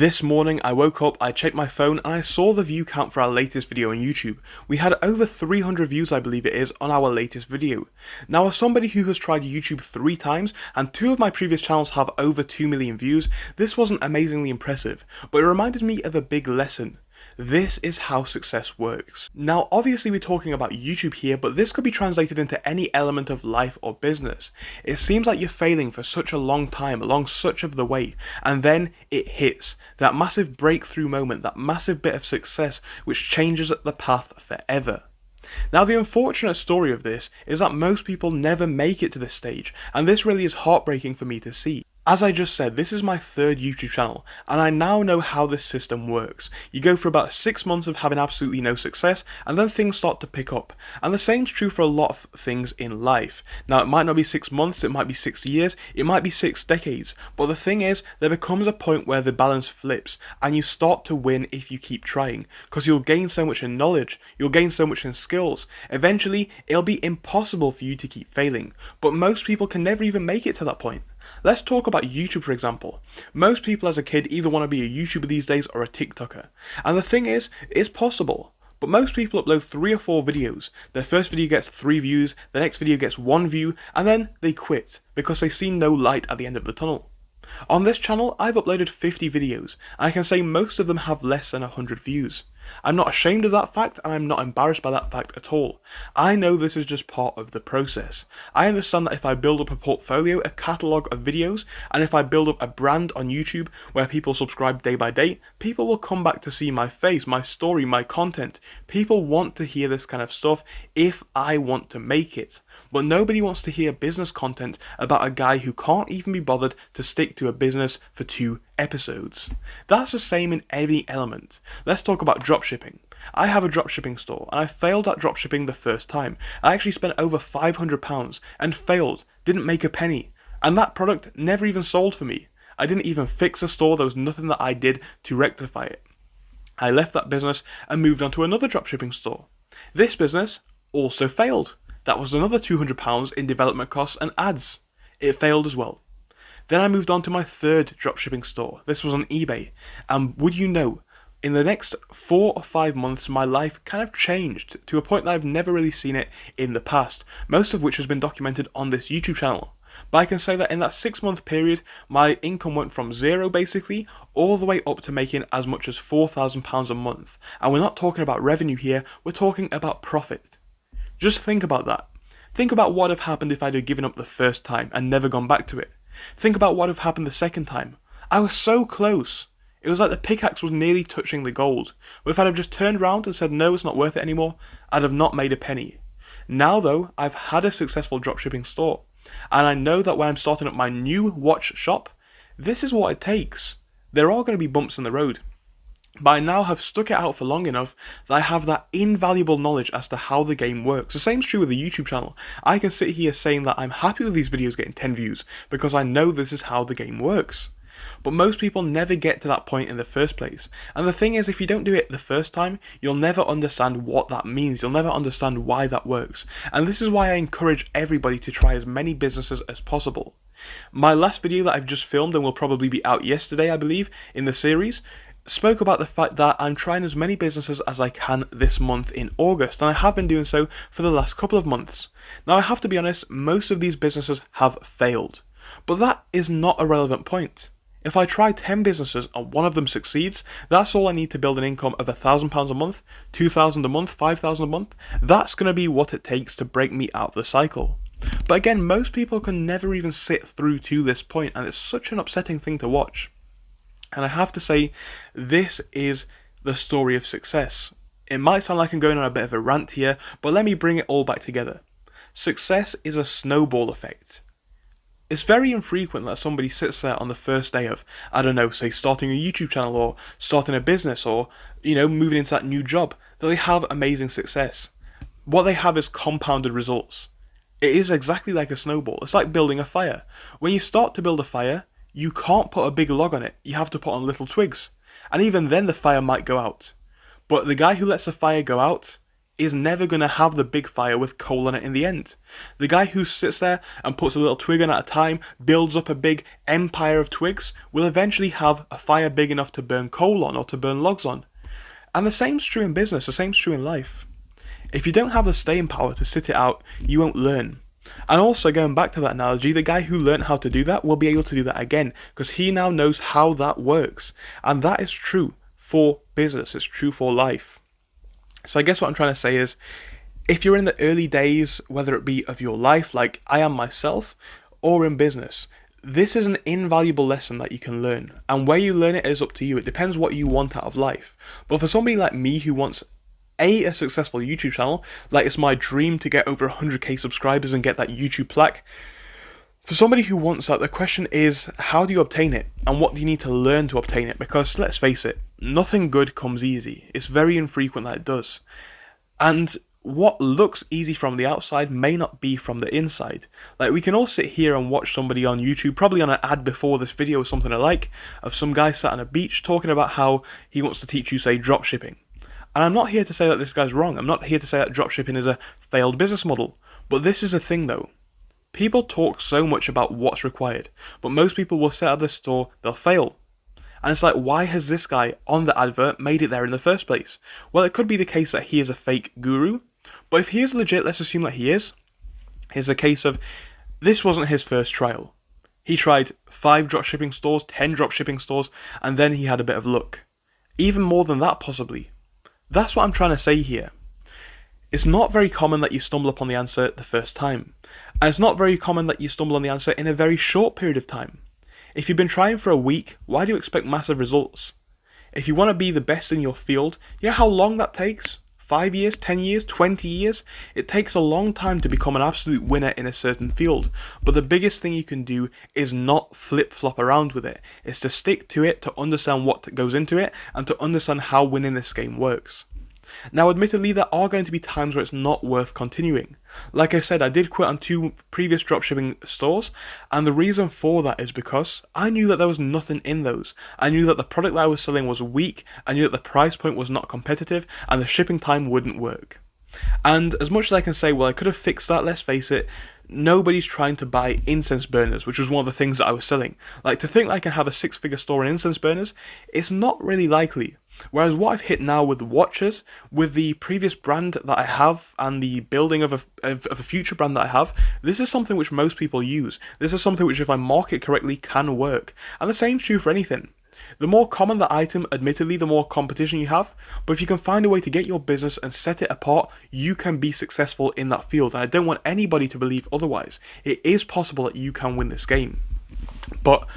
This morning I woke up, I checked my phone, and I saw the view count for our latest video on YouTube. We had over 300 views, I believe it is, on our latest video. Now, as somebody who has tried YouTube 3 times, and 2 of my previous channels have over 2 million views, this wasn't amazingly impressive, but it reminded me of a big lesson. This is how success works. Now, obviously we're talking about YouTube here, but this could be translated into any element of life or business. It seems like you're failing for such a long time, along such of the way, and then it hits. That massive breakthrough moment, that massive bit of success, which changes the path forever. Now, the unfortunate story of this is that most people never make it to this stage, and this really is heartbreaking for me to see. As I just said, this is my 3rd YouTube channel, and I now know how this system works. You go for about 6 months of having absolutely no success, and then things start to pick up. And the same's true for a lot of things in life. Now, it might not be 6 months, it might be 6 years, it might be 6 decades, but the thing is, there becomes a point where the balance flips, and you start to win if you keep trying, because you'll gain so much in knowledge, you'll gain so much in skills. Eventually, it'll be impossible for you to keep failing, but most people can never even make it to that point. Let's talk about YouTube, for example. Most people as a kid either want to be a YouTuber these days or a TikToker. And the thing is, it's possible. But most people upload 3 or 4 videos. Their first video gets 3 views, the next video gets 1 view, and then they quit because they see no light at the end of the tunnel. On this channel, I've uploaded 50 videos, and I can say most of them have less than 100 views. I'm not ashamed of that fact, and I'm not embarrassed by that fact at all. I know this is just part of the process. I understand that if I build up a portfolio, a catalogue of videos, and if I build up a brand on YouTube where people subscribe day by day, people will come back to see my face, my story, my content. People want to hear this kind of stuff if I want to make it. But nobody wants to hear business content about a guy who can't even be bothered to stick to a business for 2 episodes. That's the same in every element. Let's talk about dropshipping. I have a dropshipping store, and I failed at dropshipping the first time. I actually spent over £500 and failed, didn't make a penny, and that product never even sold for me. I didn't even fix the store, there was nothing that I did to rectify it. I left that business and moved on to another dropshipping store. This business also failed. That was another £200 in development costs and ads. It failed as well. Then I moved on to my 3rd dropshipping store. This was on eBay. And would you know, in the next 4 or 5 months, my life kind of changed to a point that I've never really seen it in the past, most of which has been documented on this YouTube channel. But I can say that in that 6-month period, my income went from 0 basically, all the way up to making as much as £4,000 a month. And we're not talking about revenue here, we're talking about profit. Just think about that. Think about what would have happened if I'd have given up the first time and never gone back to it. Think about what would have happened the second time. I was so close. It was like the pickaxe was nearly touching the gold. But if I'd have just turned around and said no, it's not worth it anymore, I'd have not made a penny. Now though, I've had a successful dropshipping store. And I know that when I'm starting up my new watch shop, this is what it takes. There are going to be bumps in the road. But I now have stuck it out for long enough that I have that invaluable knowledge as to how the game works. The same's true with the YouTube channel. I can sit here saying that I'm happy with these videos getting 10 views because I know this is how the game works. But most people never get to that point in the first place. And the thing is, if you don't do it the first time, you'll never understand what that means. You'll never understand why that works. And this is why I encourage everybody to try as many businesses as possible. My last video that I've just filmed and will probably be out yesterday, I believe, in the series, spoke about the fact that I'm trying as many businesses as I can this month in August, and I have been doing so for the last couple of months. Now, I have to be honest, most of these businesses have failed, but that is not a relevant point. If I try 10 businesses and one of them succeeds, that's all I need to build an income of £1,000 a month, £2,000 a month, £5,000 a month. That's going to be what it takes to break me out of the cycle. But again, most people can never even sit through to this point, and it's such an upsetting thing to watch. And I have to say, this is the story of success. It might sound like I'm going on a bit of a rant here, but let me bring it all back together. Success is a snowball effect. It's very infrequent that somebody sits there on the first day of, I don't know, say starting a YouTube channel or starting a business or, moving into that new job, that they have amazing success. What they have is compounded results. It is exactly like a snowball. It's like building a fire. When you start to build a fire, you can't put a big log on it, you have to put on little twigs. And even then the fire might go out. But the guy who lets the fire go out is never going to have the big fire with coal on it in the end. The guy who sits there and puts a little twig on at a time, builds up a big empire of twigs, will eventually have a fire big enough to burn coal on or to burn logs on. And the same's true in business, the same's true in life. If you don't have the staying power to sit it out, you won't learn. And also, going back to that analogy, the guy who learned how to do that will be able to do that again, because he now knows how that works. And that is true for business, it's true for life. So I guess what I'm trying to say is, if you're in the early days, whether it be of your life, like I am myself, or in business, this is an invaluable lesson that you can learn. And where you learn it is up to you. It depends what you want out of life. But for somebody like me who wants a successful YouTube channel, like it's my dream to get over 100k subscribers and get that YouTube plaque. For somebody who wants that, the question is, how do you obtain it? And what do you need to learn to obtain it? Because let's face it, nothing good comes easy. It's very infrequent that it does. And what looks easy from the outside may not be from the inside. Like, we can all sit here and watch somebody on YouTube, probably on an ad before this video or something alike, of some guy sat on a beach talking about how he wants to teach you, say, dropshipping. And I'm not here to say that this guy's wrong. I'm not here to say that dropshipping is a failed business model. But this is the thing though. People talk so much about what's required, but most people will set up their store, they'll fail. And it's like, why has this guy on the advert made it there in the first place? Well, it could be the case that he is a fake guru, but if he is legit, let's assume that he is. It's a case of, this wasn't his first trial. He tried 5 dropshipping stores, 10 dropshipping stores, and then he had a bit of luck. Even more than that, possibly. That's what I'm trying to say here. It's not very common that you stumble upon the answer the first time. And it's not very common that you stumble on the answer in a very short period of time. If you've been trying for a week, why do you expect massive results? If you want to be the best in your field, you know how long that takes? 5 years, 10 years, 20 years? It takes a long time to become an absolute winner in a certain field. But the biggest thing you can do is not flip-flop around with it. It's to stick to it, to understand what goes into it, and to understand how winning this game works. Now, admittedly, there are going to be times where it's not worth continuing. Like I said, I did quit on 2 previous dropshipping stores, and the reason for that is because I knew that there was nothing in those. I knew that the product that I was selling was weak, I knew that the price point was not competitive, and the shipping time wouldn't work. And as much as I can say, well, I could have fixed that, let's face it, nobody's trying to buy incense burners, which was one of the things that I was selling. Like, to think that I can have a 6-figure store in incense burners, it's not really likely. Whereas what I've hit now with the watches, with the previous brand that I have, and the building of a future brand that I have, this is something which most people use. This is something which, if I market correctly, can work. And the same's true for anything. The more common the item, admittedly, the more competition you have, but if you can find a way to get your business and set it apart, you can be successful in that field. And I don't want anybody to believe otherwise. It is possible that you can win this game. But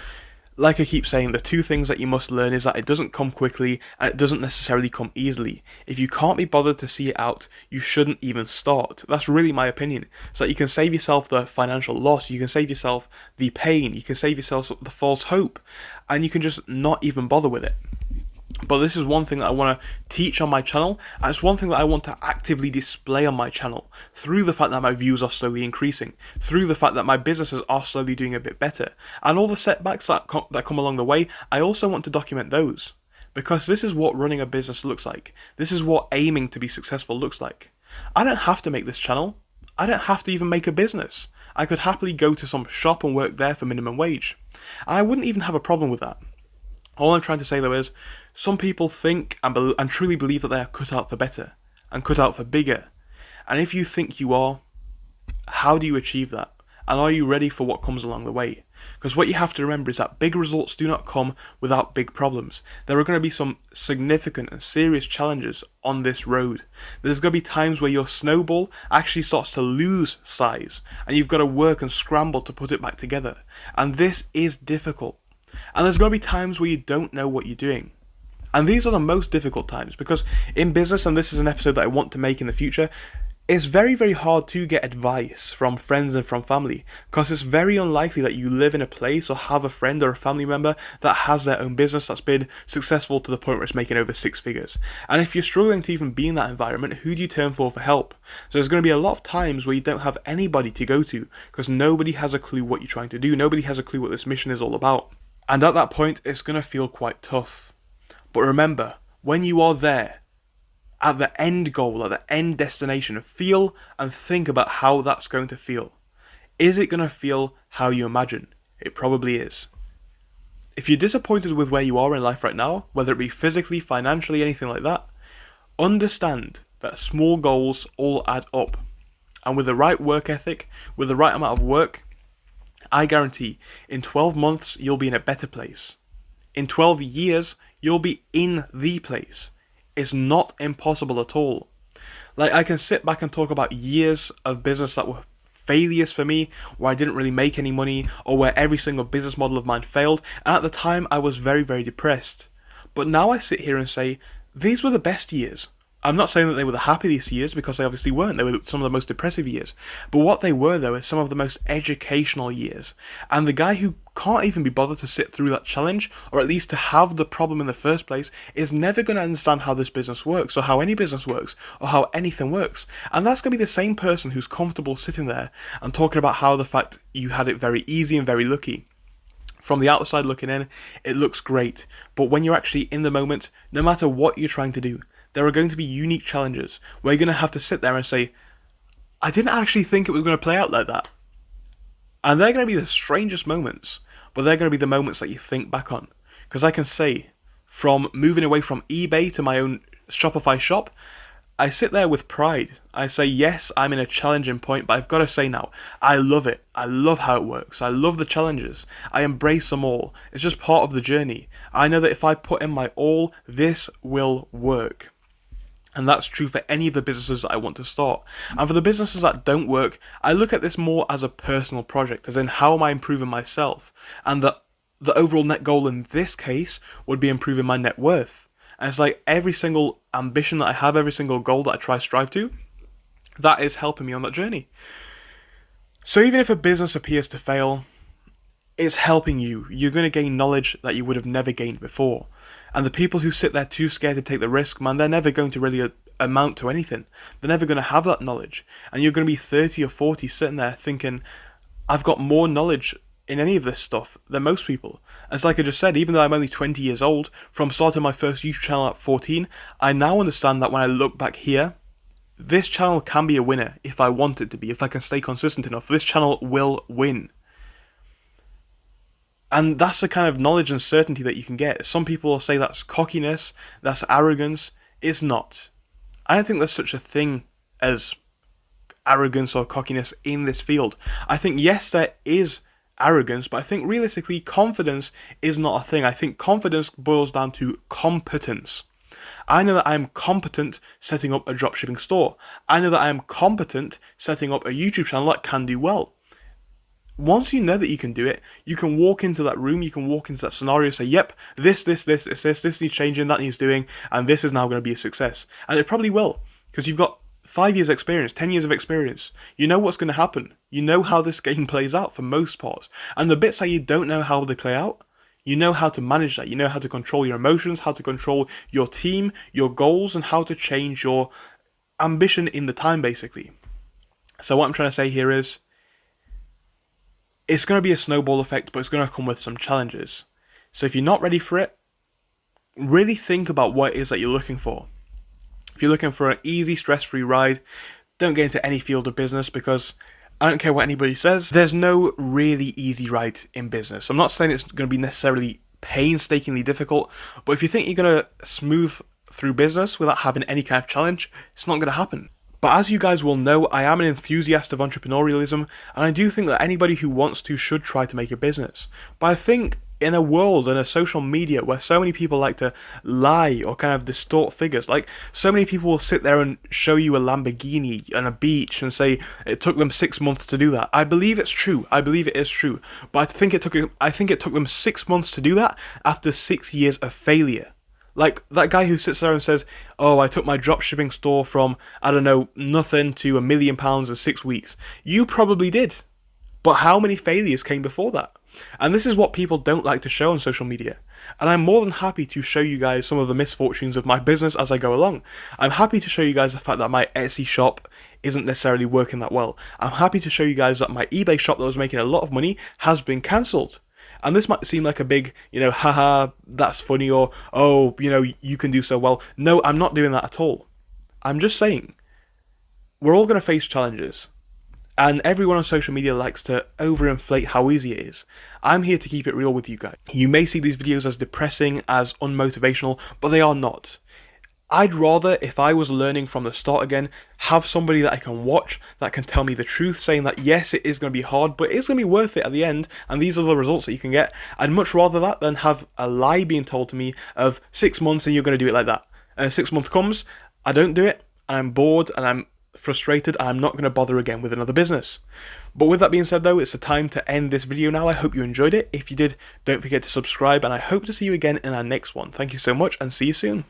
like I keep saying, the 2 things that you must learn is that it doesn't come quickly and it doesn't necessarily come easily. If you can't be bothered to see it out, you shouldn't even start. That's really my opinion. So that you can save yourself the financial loss, you can save yourself the pain, you can save yourself the false hope, and you can just not even bother with it. But this is one thing that I want to teach on my channel, and it's one thing that I want to actively display on my channel, through the fact that my views are slowly increasing, through the fact that my businesses are slowly doing a bit better, and all the setbacks that come along the way. I also want to document those, because this is what running a business looks like. This is what aiming to be successful looks like. I don't have to make this channel. I don't have to even make a business. I could happily go to some shop and work there for minimum wage. And I wouldn't even have a problem with that. All I'm trying to say though is, some people think and truly believe that they are cut out for better, and cut out for bigger. And if you think you are, how do you achieve that? And are you ready for what comes along the way? Because what you have to remember is that big results do not come without big problems. There are going to be some significant and serious challenges on this road. There's going to be times where your snowball actually starts to lose size, and you've got to work and scramble to put it back together. And this is difficult. And there's going to be times where you don't know what you're doing. And these are the most difficult times, because in business, and this is an episode that I want to make in the future, it's very, very hard to get advice from friends and from family, because it's very unlikely that you live in a place or have a friend or a family member that has their own business that's been successful to the point where it's making over 6 figures. And if you're struggling to even be in that environment, who do you turn for help? So there's going to be a lot of times where you don't have anybody to go to, because nobody has a clue what you're trying to do. Nobody has a clue what this mission is all about. And at that point, it's going to feel quite tough. But remember, when you are there, at the end goal, at the end destination, feel and think about how that's going to feel. Is it going to feel how you imagine? It probably is. If you're disappointed with where you are in life right now, whether it be physically, financially, anything like that, understand that small goals all add up. And with the right work ethic, with the right amount of work, I guarantee in 12 months you'll be in a better place. In 12 years, you'll be in the place. It's not impossible at all. Like, I can sit back and talk about years of business that were failures for me, where I didn't really make any money, or where every single business model of mine failed, and at the time I was very, very depressed. But now I sit here and say, these were the best years. I'm not saying that they were the happiest years, because they obviously weren't. They were some of the most depressive years. But what they were, though, is some of the most educational years. And the guy who can't even be bothered to sit through that challenge, or at least to have the problem in the first place, is never going to understand how this business works, or how any business works, or how anything works. And that's going to be the same person who's comfortable sitting there and talking about how the fact you had it very easy and very lucky. From the outside looking in, it looks great. But when you're actually in the moment, no matter what you're trying to do, there are going to be unique challenges where you're going to have to sit there and say, I didn't actually think it was going to play out like that. And they're going to be the strangest moments, but they're going to be the moments that you think back on. Because I can say, from moving away from eBay to my own Shopify shop, I sit there with pride. I say, yes, I'm in a challenging point, but I've got to say now, I love it. I love how it works. I love the challenges. I embrace them all. It's just part of the journey. I know that if I put in my all, this will work. And that's true for any of the businesses that I want to start. And for the businesses that don't work, I look at this more as a personal project, as in how am I improving myself? And the overall net goal in this case would be improving my net worth. And it's like every single ambition that I have, every single goal that I try to strive to, that is helping me on that journey. So even if a business appears to fail, it's helping you. You're going to gain knowledge that you would have never gained before. And the people who sit there too scared to take the risk, man, they're never going to really amount to anything. They're never going to have that knowledge. And you're going to be 30 or 40 sitting there thinking, I've got more knowledge in any of this stuff than most people. And it's like I just said, even though I'm only 20 years old, from starting my first YouTube channel at 14, I now understand that when I look back here, this channel can be a winner if I want it to be. If I can stay consistent enough, this channel will win. And that's the kind of knowledge and certainty that you can get. Some people will say that's cockiness, that's arrogance. It's not. I don't think there's such a thing as arrogance or cockiness in this field. I think, yes, there is arrogance, but I think realistically, confidence is not a thing. I think confidence boils down to competence. I know that I am competent setting up a dropshipping store. I know that I am competent setting up a YouTube channel that can do well. Once you know that you can do it, you can walk into that room, you can walk into that scenario and say, yep, this needs changing, that needs doing, and this is now going to be a success. And it probably will, because you've got 5 years experience, 10 years of experience. You know what's going to happen. You know how this game plays out for most parts. And the bits that you don't know how they play out, you know how to manage that. You know how to control your emotions, how to control your team, your goals, and how to change your ambition in the time, basically. So what I'm trying to say here is, it's going to be a snowball effect, but it's going to come with some challenges. So if you're not ready for it, really think about what it is that you're looking for. If you're looking for an easy, stress-free ride, don't get into any field of business, because I don't care what anybody says, there's no really easy ride in business. I'm not saying it's going to be necessarily painstakingly difficult, but if you think you're going to smooth through business without having any kind of challenge, it's not going to happen. But as you guys will know, I am an enthusiast of entrepreneurialism, and I do think that anybody who wants to should try to make a business. But I think in a world and a social media where so many people like to lie or kind of distort figures, like so many people will sit there and show you a Lamborghini on a beach and say it took them 6 months to do that. I believe it's true. I believe it is true. But I think it took them 6 months to do that after 6 years of failure. Like that guy who sits there and says, oh, I took my dropshipping store from, I don't know, nothing to £1 million in 6 weeks. You probably did. But how many failures came before that? And this is what people don't like to show on social media. And I'm more than happy to show you guys some of the misfortunes of my business as I go along. I'm happy to show you guys the fact that my Etsy shop isn't necessarily working that well. I'm happy to show you guys that my eBay shop that was making a lot of money has been cancelled. And this might seem like a big, haha, that's funny, or, oh, you can do so well. No, I'm not doing that at all. I'm just saying, we're all going to face challenges. And everyone on social media likes to overinflate how easy it is. I'm here to keep it real with you guys. You may see these videos as depressing, as unmotivational, but they are not. I'd rather, if I was learning from the start again, have somebody that I can watch that can tell me the truth, saying that yes, it is going to be hard, but it's going to be worth it at the end, and these are the results that you can get. I'd much rather that than have a lie being told to me of 6 months and you're going to do it like that. And 6 month comes, I don't do it, I'm bored, and I'm frustrated, I'm not going to bother again with another business. But with that being said though, it's the time to end this video now. I hope you enjoyed it. If you did, don't forget to subscribe, and I hope to see you again in our next one. Thank you so much, and see you soon.